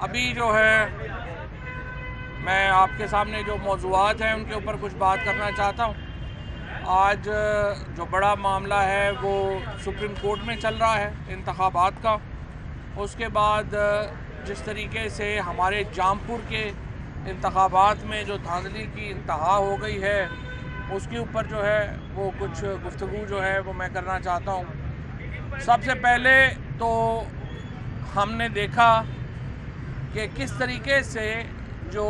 ابھی جو ہے میں آپ کے سامنے جو موضوعات ہیں ان کے اوپر کچھ بات کرنا چاہتا ہوں۔ آج جو بڑا معاملہ ہے وہ سپریم کورٹ میں چل رہا ہے انتخابات کا۔ اس کے بعد جس طریقے سے ہمارے جامپور کے انتخابات میں جو دھاندلی کی انتہا ہو گئی ہے اس کے اوپر جو ہے وہ کچھ گفتگو جو ہے وہ میں کرنا چاہتا ہوں۔ سب سے پہلے تو ہم نے دیکھا کہ کس طریقے سے جو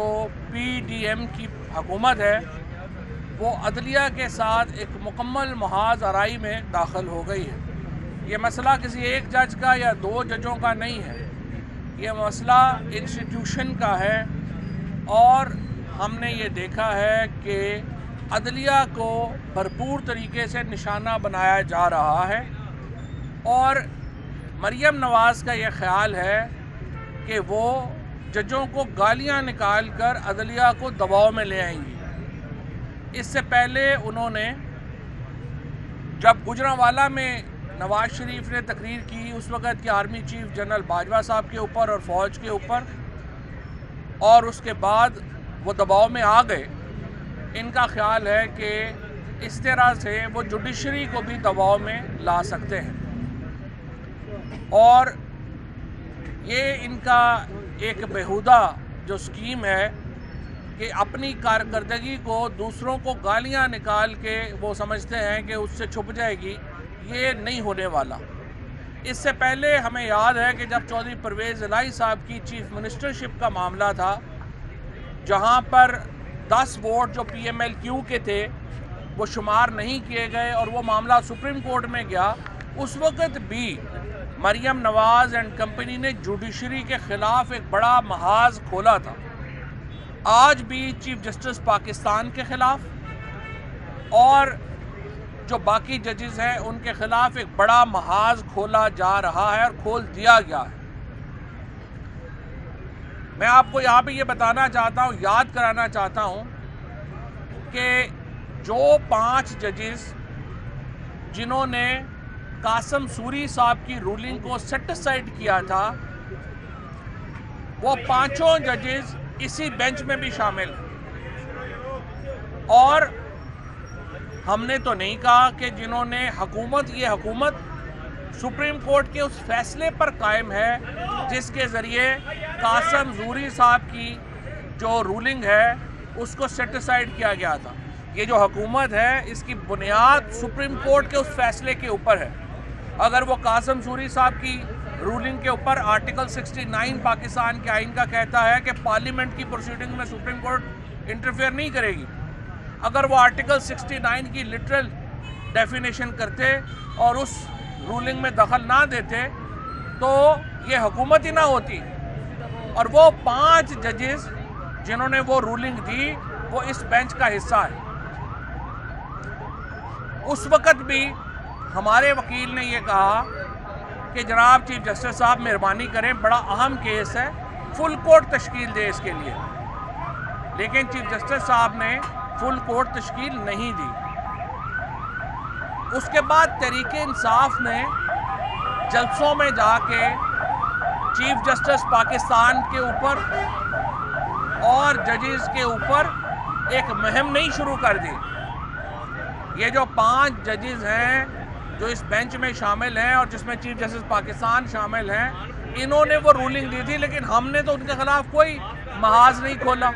پی ڈی ایم کی حکومت ہے وہ عدلیہ کے ساتھ ایک مکمل محاذ آرائی میں داخل ہو گئی ہے۔ یہ مسئلہ کسی ایک جج کا یا دو ججوں کا نہیں ہے، یہ مسئلہ انسٹیٹیوشن کا ہے، اور ہم نے یہ دیکھا ہے کہ عدلیہ کو بھرپور طریقے سے نشانہ بنایا جا رہا ہے، اور مریم نواز کا یہ خیال ہے کہ وہ ججوں کو گالیاں نکال کر عدلیہ کو دباؤ میں لے آئیں گی۔ اس سے پہلے انہوں نے جب گوجرانوالہ میں نواز شریف نے تقریر کی اس وقت کے آرمی چیف جنرل باجوہ صاحب کے اوپر اور فوج کے اوپر، اور اس کے بعد وہ دباؤ میں آ گئے۔ ان کا خیال ہے کہ اس طرح سے وہ جوڈیشری کو بھی دباؤ میں لا سکتے ہیں، اور یہ ان کا ایک بیہودہ جو سکیم ہے کہ اپنی کارکردگی کو دوسروں کو گالیاں نکال کے وہ سمجھتے ہیں کہ اس سے چھپ جائے گی، یہ نہیں ہونے والا۔ اس سے پہلے ہمیں یاد ہے کہ جب چودھری پرویز الہی صاحب کی چیف منسٹرشپ کا معاملہ تھا، جہاں پر 10 ووٹ جو پی ایم ایل کیو کے تھے وہ شمار نہیں کیے گئے اور وہ معاملہ سپریم کورٹ میں گیا، اس وقت بھی مریم نواز اینڈ کمپنی نے جوڈیشری کے خلاف ایک بڑا محاذ کھولا تھا۔ آج بھی چیف جسٹس پاکستان کے خلاف اور جو باقی ججز ہیں ان کے خلاف ایک بڑا محاذ کھولا جا رہا ہے اور کھول دیا گیا ہے۔ میں آپ کو یہاں پہ یہ بتانا چاہتا ہوں، یاد کرانا چاہتا ہوں کہ جو 5 ججز جنہوں نے قاسم سوری صاحب کی رولنگ کو سیٹسفائیڈ کیا تھا، وہ 5 ججز اسی بینچ میں بھی شامل ہیں، اور ہم نے تو نہیں کہا کہ جنہوں نے یہ حکومت سپریم کورٹ کے اس فیصلے پر قائم ہے جس کے ذریعے قاسم سوری صاحب کی جو رولنگ ہے اس کو سیٹسفائیڈ کیا گیا تھا۔ یہ جو حکومت ہے اس کی بنیاد سپریم کورٹ کے اس فیصلے کے اوپر ہے۔ اگر وہ قاسم سوری صاحب کی رولنگ کے اوپر آرٹیکل 69 پاکستان کے آئین کا کہتا ہے کہ پارلیمنٹ کی پروسیڈنگ میں سپریم کورٹ انٹرفیئر نہیں کرے گی، اگر وہ آرٹیکل 69 کی لٹرل ڈیفینیشن کرتے اور اس رولنگ میں دخل نہ دیتے تو یہ حکومت ہی نہ ہوتی، اور وہ 5 ججز جنہوں نے وہ رولنگ دی وہ اس بینچ کا حصہ ہے۔ اس وقت بھی ہمارے وکیل نے یہ کہا کہ جناب چیف جسٹس صاحب مہربانی کریں، بڑا اہم کیس ہے، فل کورٹ تشکیل دے اس کے لیے، لیکن چیف جسٹس صاحب نے فل کورٹ تشکیل نہیں دی۔ اس کے بعد تحریک انصاف نے جلسوں میں جا کے چیف جسٹس پاکستان کے اوپر اور ججز کے اوپر ایک مہم نہیں شروع کر دی۔ یہ جو 5 ججز ہیں جو اس بینچ میں شامل ہیں اور جس میں چیف جسٹس پاکستان شامل ہیں، انہوں نے وہ رولنگ دی تھی، لیکن ہم نے تو ان کے خلاف کوئی محاذ نہیں کھولا،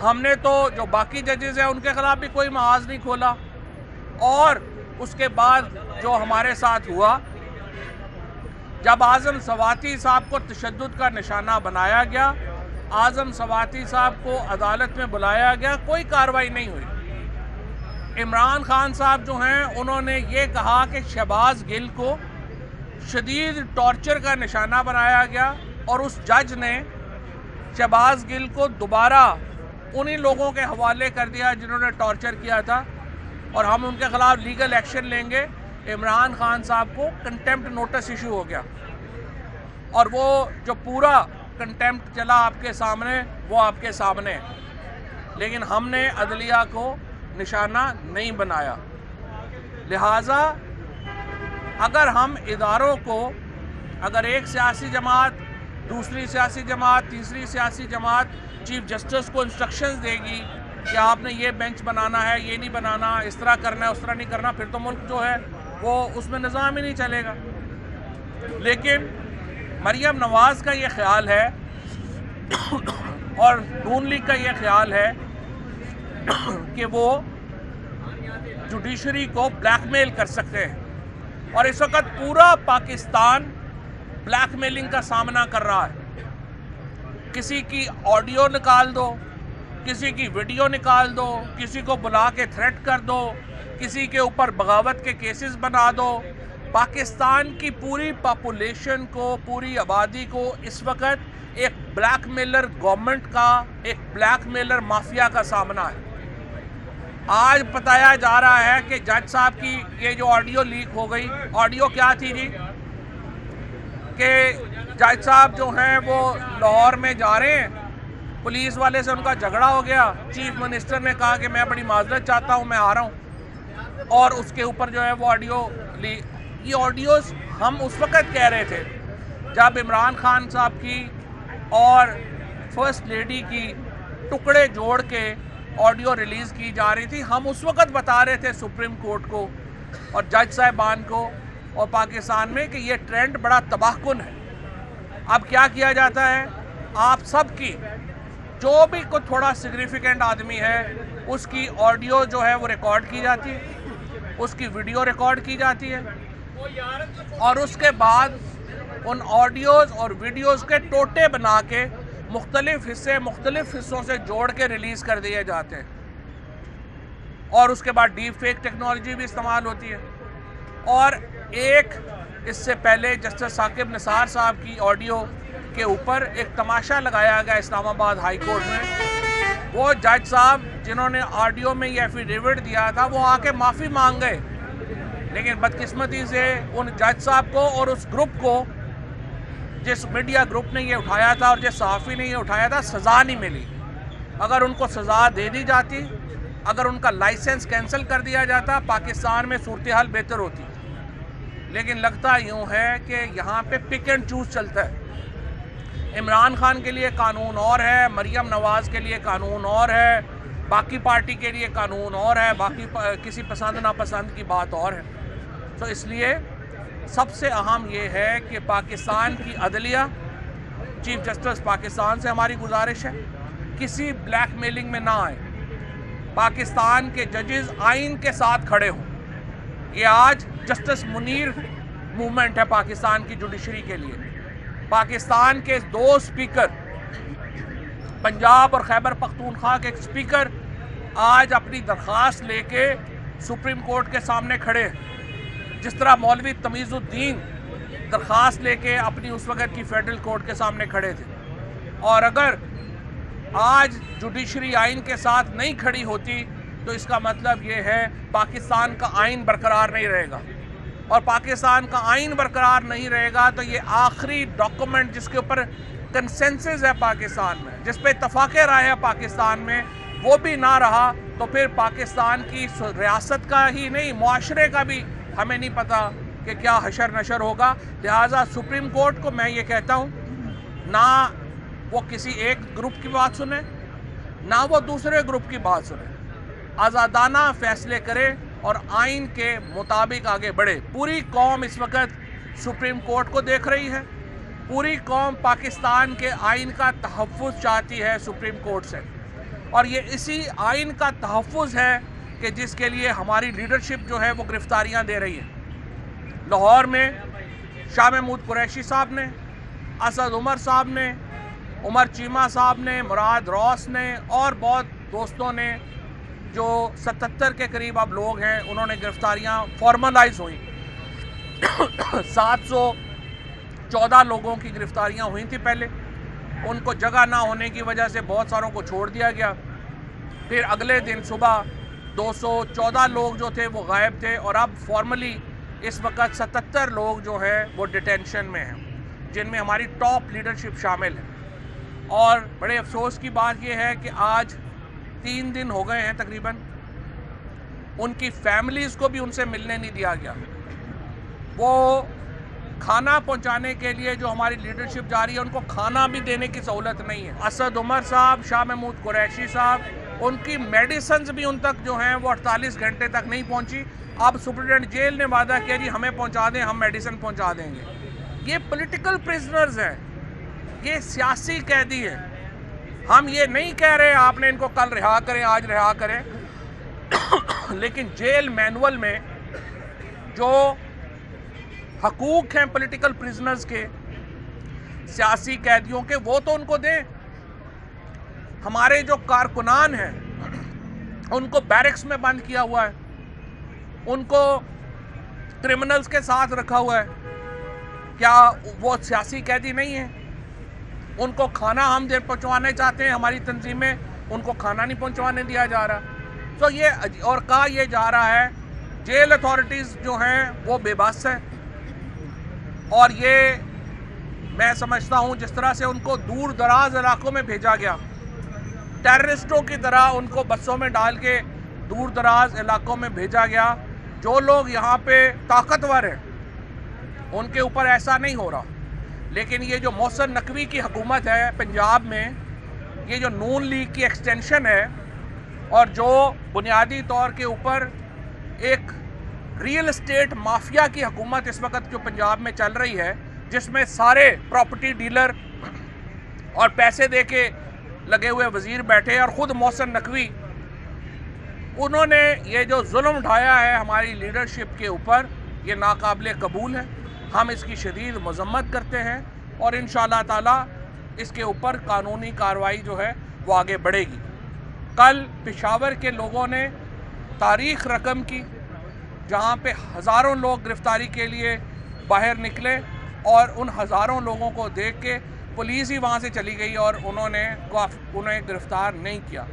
ہم نے تو جو باقی ججز ہیں ان کے خلاف بھی کوئی محاذ نہیں کھولا۔ اور اس کے بعد جو ہمارے ساتھ ہوا، جب اعظم سواتی صاحب کو تشدد کا نشانہ بنایا گیا، اعظم سواتی صاحب کو عدالت میں بلایا گیا، کوئی کارروائی نہیں ہوئی۔ عمران خان صاحب جو ہیں انہوں نے یہ کہا کہ شہباز گل کو شدید ٹارچر کا نشانہ بنایا گیا، اور اس جج نے شہباز گل کو دوبارہ انہی لوگوں کے حوالے کر دیا جنہوں نے ٹارچر کیا تھا، اور ہم ان کے خلاف لیگل ایکشن لیں گے۔ عمران خان صاحب کو کنٹیمپٹ نوٹس ایشو ہو گیا، اور وہ جو پورا کنٹیمپٹ چلا آپ کے سامنے وہ آپ کے سامنے ہے، لیکن ہم نے عدلیہ کو نشانہ نہیں بنایا۔ لہٰذا اگر ہم اداروں کو، اگر ایک سیاسی جماعت دوسری سیاسی جماعت، تیسری سیاسی جماعت چیف جسٹس کو انسٹرکشنز دے گی کہ آپ نے یہ بینچ بنانا ہے، یہ نہیں بنانا، اس طرح کرنا ہے، اس طرح نہیں کرنا، پھر تو ملک جو ہے وہ اس میں نظام ہی نہیں چلے گا۔ لیکن مریم نواز کا یہ خیال ہے اور نون لیگ کا یہ خیال ہے کہ وہ جوڈیشری کو بلیک میل کر سکتے ہیں، اور اس وقت پورا پاکستان بلیک میلنگ کا سامنا کر رہا ہے۔ کسی کی آڈیو نکال دو، کسی کی ویڈیو نکال دو، کسی کو بلا کے تھریٹ کر دو، کسی کے اوپر بغاوت کے کیسز بنا دو۔ پاکستان کی پوری پاپولیشن کو، پوری آبادی کو اس وقت ایک بلیک میلر گورنمنٹ کا، ایک بلیک میلر مافیا کا سامنا ہے۔ آج بتایا جا رہا ہے کہ جج صاحب کی یہ جو آڈیو لیک ہو گئی، آڈیو کیا تھی جی؟ کہ جج صاحب جو ہیں وہ لاہور میں جا رہے ہیں، پولیس والے سے ان کا جھگڑا ہو گیا، چیف منسٹر نے کہا کہ میں بڑی معذرت چاہتا ہوں، میں آ رہا ہوں، اور اس کے اوپر جو ہے وہ آڈیو لی۔ یہ آڈیوز ہم اس وقت کہہ رہے تھے جب عمران خان صاحب کی اور فرسٹ لیڈی کی ٹکڑے جوڑ کے آڈیو ریلیز کی جا رہی تھی، ہم اس وقت بتا رہے تھے سپریم کورٹ کو اور جج صاحبان کو اور پاکستان میں کہ یہ ٹرینڈ بڑا تباہ کن ہے۔ اب کیا کیا جاتا ہے؟ آپ سب کی جو بھی کوئی تھوڑا سگنیفیکنٹ آدمی ہے اس کی آڈیو جو ہے وہ ریکارڈ کی جاتی ہے، اس کی ویڈیو ریکارڈ کی جاتی ہے، اور اس کے بعد ان آڈیوز اور ویڈیوز کے ٹوٹے بنا کے مختلف حصوں سے جوڑ کے ریلیز کر دیے جاتے ہیں، اور اس کے بعد ڈیپ فیک ٹیکنالوجی بھی استعمال ہوتی ہے۔ اور ایک اس سے پہلے جسٹس ثاقب نثار صاحب کی آڈیو کے اوپر ایک تماشا لگایا گیا اسلام آباد ہائی کورٹ میں۔ وہ جج صاحب جنہوں نے آڈیو میں یہ ایفیڈیوٹ دیا تھا وہ آ کے معافی مانگ گئے، لیکن بدقسمتی سے ان جج صاحب کو اور اس گروپ کو، جس میڈیا گروپ نے یہ اٹھایا تھا اور جس صحافی نے یہ اٹھایا تھا، سزا نہیں ملی۔ اگر ان کو سزا دے دی جاتی، اگر ان کا لائسنس کینسل کر دیا جاتا، پاکستان میں صورتحال بہتر ہوتی۔ لیکن لگتا یوں ہے کہ یہاں پہ پک اینڈ چوز چلتا ہے۔ عمران خان کے لیے قانون اور ہے، مریم نواز کے لیے قانون اور ہے، باقی پارٹی کے لیے قانون اور ہے، باقی کسی پسند ناپسند کی بات اور ہے۔ تو اس لیے سب سے اہم یہ ہے کہ پاکستان کی عدلیہ، چیف جسٹس پاکستان سے ہماری گزارش ہے کسی بلیک میلنگ میں نہ آئے، پاکستان کے ججز آئین کے ساتھ کھڑے ہوں۔ یہ آج جسٹس منیر موومنٹ ہے پاکستان کی جوڈیشری کے لیے۔ پاکستان کے 2 سپیکر، پنجاب اور خیبر پختونخوا کے سپیکر، آج اپنی درخواست لے کے سپریم کورٹ کے سامنے کھڑے ہیں، جس طرح مولوی تمیز الدین درخواست لے کے اپنی اس وقت کی فیڈرل کورٹ کے سامنے کھڑے تھے۔ اور اگر آج جوڈیشری آئین کے ساتھ نہیں کھڑی ہوتی تو اس کا مطلب یہ ہے پاکستان کا آئین برقرار نہیں رہے گا، اور پاکستان کا آئین برقرار نہیں رہے گا تو یہ آخری ڈاکومنٹ جس کے اوپر کنسنسس ہے پاکستان میں، جس پہ اتفاق رائے ہے پاکستان میں، وہ بھی نہ رہا تو پھر پاکستان کی ریاست کا ہی نہیں، معاشرے کا بھی ہمیں نہیں پتا کہ کیا حشر نشر ہوگا۔ لہٰذا سپریم کورٹ کو میں یہ کہتا ہوں، نہ وہ کسی ایک گروپ کی بات سنیں، نہ وہ دوسرے گروپ کی بات سنیں، آزادانہ فیصلے کرے اور آئین کے مطابق آگے بڑھے۔ پوری قوم اس وقت سپریم کورٹ کو دیکھ رہی ہے، پوری قوم پاکستان کے آئین کا تحفظ چاہتی ہے سپریم کورٹ سے، اور یہ اسی آئین کا تحفظ ہے کہ جس کے لیے ہماری لیڈرشپ جو ہے وہ گرفتاریاں دے رہی ہے۔ لاہور میں شاہ محمود قریشی صاحب نے، اسد عمر صاحب نے، عمر چیمہ صاحب نے، مراد روس نے اور بہت دوستوں نے، جو 77 کے قریب اب لوگ ہیں، انہوں نے گرفتاریاں فارملائز ہوئیں۔ 714 لوگوں کی گرفتاریاں ہوئی تھیں پہلے، ان کو جگہ نہ ہونے کی وجہ سے بہت ساروں کو چھوڑ دیا گیا۔ پھر اگلے دن صبح 214 لوگ جو تھے وہ غائب تھے، اور اب فارملی اس وقت 77 لوگ جو ہیں وہ ڈیٹینشن میں ہیں، جن میں ہماری ٹاپ لیڈرشپ شامل ہے۔ اور بڑے افسوس کی بات یہ ہے کہ آج 3 دن ہو گئے ہیں تقریباً، ان کی فیملیز کو بھی ان سے ملنے نہیں دیا گیا۔ وہ کھانا پہنچانے کے لیے جو ہماری لیڈرشپ جا رہی ہے ان کو کھانا بھی دینے کی سہولت نہیں ہے. اسد عمر صاحب, شاہ محمود قریشی صاحب, ان کی میڈیسنز بھی ان تک جو ہیں وہ 48 گھنٹے تک نہیں پہنچی. اب سپرنٹینڈنٹ جیل نے وعدہ کیا جی ہمیں پہنچا دیں, ہم میڈیسن پہنچا دیں گے. یہ پولیٹیکل پریزنرز ہیں, یہ سیاسی قیدی ہیں. ہم یہ نہیں کہہ رہے آپ نے ان کو کل رہا کریں, آج رہا کریں, لیکن جیل مینول میں جو حقوق ہیں پولیٹیکل پریزنرز کے, سیاسی قیدیوں کے, وہ تو ان کو دیں. ہمارے جو کارکنان ہیں ان کو بیرکس میں بند کیا ہوا ہے, ان کو کرمنلز کے ساتھ رکھا ہوا ہے. کیا وہ سیاسی قیدی نہیں ہیں؟ ان کو کھانا ہم پہنچوانے چاہتے ہیں, ہماری تنظیمیں, ان کو کھانا نہیں پہنچوانے دیا جا رہا. تو یہ اور کہا یہ جا رہا ہے جیل اتھارٹیز جو ہیں وہ بے بس ہیں. اور یہ میں سمجھتا ہوں جس طرح سے ان کو دور دراز علاقوں میں بھیجا گیا, ٹیررسٹوں کی طرح ان کو بسوں میں ڈال کے دور دراز علاقوں میں بھیجا گیا. جو لوگ یہاں پہ طاقتور ہیں ان کے اوپر ایسا نہیں ہو رہا. لیکن یہ جو محسن نقوی کی حکومت ہے پنجاب میں, یہ جو نون لیگ کی ایکسٹینشن ہے, اور جو بنیادی طور کے اوپر ایک ریئل اسٹیٹ مافیا کی حکومت اس وقت جو پنجاب میں چل رہی ہے, جس میں سارے پراپرٹی ڈیلر اور پیسے دے کے لگے ہوئے وزیر بیٹھے, اور خود محسن نقوی, انہوں نے یہ جو ظلم اٹھایا ہے ہماری لیڈرشپ کے اوپر, یہ ناقابل قبول ہے. ہم اس کی شدید مذمت کرتے ہیں اور انشاءاللہ تعالی اس کے اوپر قانونی کارروائی جو ہے وہ آگے بڑھے گی. کل پشاور کے لوگوں نے تاریخ رقم کی, جہاں پہ ہزاروں لوگ گرفتاری کے لیے باہر نکلے, اور ان ہزاروں لوگوں کو دیکھ کے پولیس ہی وہاں سے چلی گئی اور انہیں گرفتار نہیں کیا.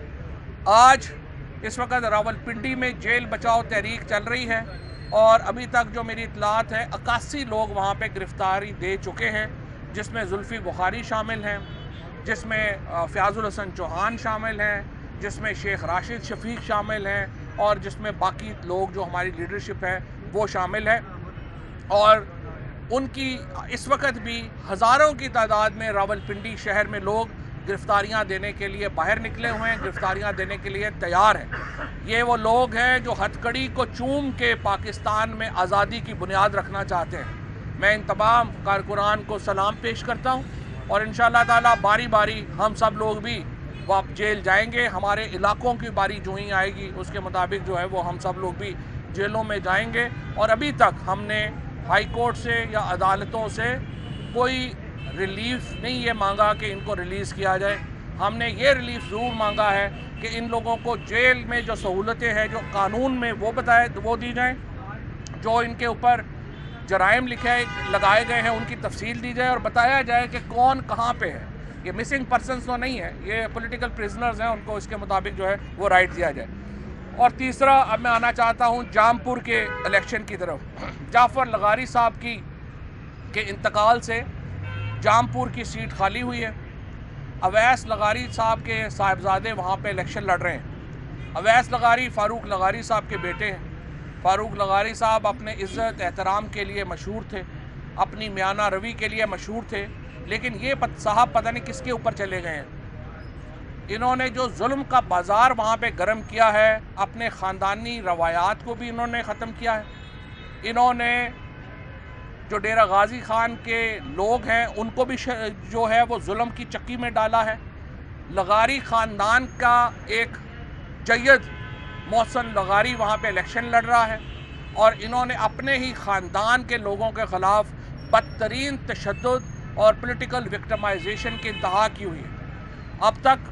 آج اس وقت راولپنڈی میں جیل بچاؤ تحریک چل رہی ہے, اور ابھی تک جو میری اطلاعات ہے 81 لوگ وہاں پہ گرفتاری دے چکے ہیں, جس میں زلفی بخاری شامل ہیں, جس میں فیاض الحسن چوہان شامل ہیں, جس میں شیخ راشد شفیق شامل ہیں, اور جس میں باقی لوگ جو ہماری لیڈرشپ ہے وہ شامل ہے. اور ان کی اس وقت بھی ہزاروں کی تعداد میں راولپنڈی شہر میں لوگ گرفتاریاں دینے کے لیے باہر نکلے ہوئے ہیں, گرفتاریاں دینے کے لیے تیار ہیں. یہ وہ لوگ ہیں جو ہتھ کڑی کو چوم کے پاکستان میں آزادی کی بنیاد رکھنا چاہتے ہیں. میں ان تمام کارکنان کو سلام پیش کرتا ہوں, اور انشاءاللہ تعالی باری باری ہم سب لوگ بھی جیل جائیں گے. ہمارے علاقوں کی باری جو ہی آئے گی اس کے مطابق جو ہے وہ ہم سب لوگ بھی جیلوں میں جائیں گے. اور ابھی تک ہم نے ہائی کورٹ سے یا عدالتوں سے کوئی ریلیف نہیں یہ مانگا کہ ان کو ریلیز کیا جائے. ہم نے یہ ریلیف ضرور مانگا ہے کہ ان لوگوں کو جیل میں جو سہولتیں ہیں جو قانون میں وہ دی جائیں, جو ان کے اوپر جرائم لگائے گئے ہیں ان کی تفصیل دی جائے, اور بتایا جائے کہ کون کہاں پہ ہے. یہ مسنگ پرسنز تو نہیں ہے, یہ پولیٹیکل پریزنرز ہیں, ان کو اس کے مطابق جو ہے وہ رائٹ دیا جائے. اور تیسرا اب میں آنا چاہتا ہوں جامپور کے الیکشن کی طرف. جعفر لغاری صاحب کے انتقال سے جامپور کی سیٹ خالی ہوئی ہے. اویس لغاری صاحب کے صاحبزادے وہاں پہ الیکشن لڑ رہے ہیں. اویس لغاری فاروق لغاری صاحب کے بیٹے ہیں. فاروق لغاری صاحب اپنے عزت احترام کے لیے مشہور تھے, اپنی میانہ روی کے لیے مشہور تھے, لیکن یہ صاحب پتہ نہیں کس کے اوپر چلے گئے ہیں. انہوں نے جو ظلم کا بازار وہاں پہ گرم کیا ہے, اپنے خاندانی روایات کو بھی انہوں نے ختم کیا ہے. انہوں نے جو ڈیرہ غازی خان کے لوگ ہیں ان کو بھی جو ہے وہ ظلم کی چکی میں ڈالا ہے. لغاری خاندان کا ایک جید محسن لغاری وہاں پہ الیکشن لڑ رہا ہے, اور انہوں نے اپنے ہی خاندان کے لوگوں کے خلاف بدترین تشدد اور پولیٹیکل وکٹمائزیشن کی انتہا کی ہوئی ہے. اب تک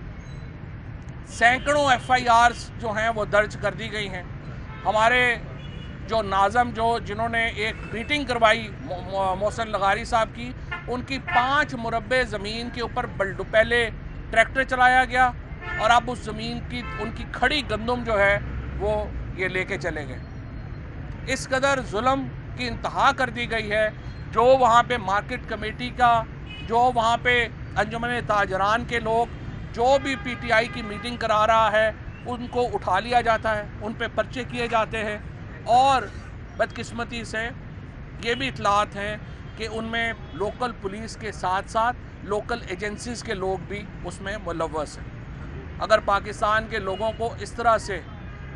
سینکڑوں FIRs جو ہیں وہ درج کر دی گئی ہیں. ہمارے جو ناظم جنہوں نے ایک میٹنگ کروائی محسن لغاری صاحب کی, ان کی 5 مربع زمین کے اوپر پہلے ٹریکٹر چلایا گیا, اور اب اس زمین کی ان کی کھڑی گندم جو ہے وہ یہ لے کے چلے گئے. اس قدر ظلم کی انتہا کر دی گئی ہے. جو وہاں پہ مارکیٹ کمیٹی کا, جو وہاں پہ انجمن تاجران کے لوگ, جو بھی PTI کی میٹنگ کرا رہا ہے ان کو اٹھا لیا جاتا ہے, ان پہ پرچے کیے جاتے ہیں. اور بدقسمتی سے یہ بھی اطلاعات ہیں کہ ان میں لوکل پولیس کے ساتھ ساتھ لوکل ایجنسیز کے لوگ بھی اس میں ملوث ہیں۔ اگر پاکستان کے لوگوں کو اس طرح سے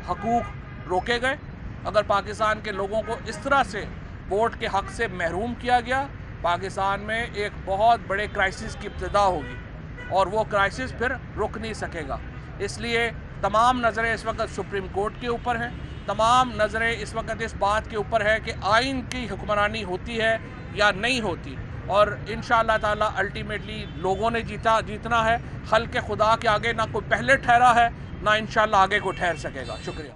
حقوق روکے گئے، اگر پاکستان کے لوگوں کو اس طرح سے ووٹ کے حق سے محروم کیا گیا، پاکستان میں ایک بہت بڑے کرائسس کی ابتدا ہوگی اور وہ کرائسس پھر رک نہیں سکے گا۔ اس لیے تمام نظریں اس وقت سپریم کورٹ کے اوپر ہیں، تمام نظریں اس وقت اس بات کے اوپر ہے کہ آئین کی حکمرانی ہوتی ہے یا نہیں ہوتی، اور انشاءاللہ تعالی الٹیمیٹلی لوگوں نے جیتنا ہے۔ خلق خدا کے آگے نہ کوئی پہلے ٹھہرا ہے، نہ انشاءاللہ آگے کوئی ٹھہر سکے گا۔ شکریہ۔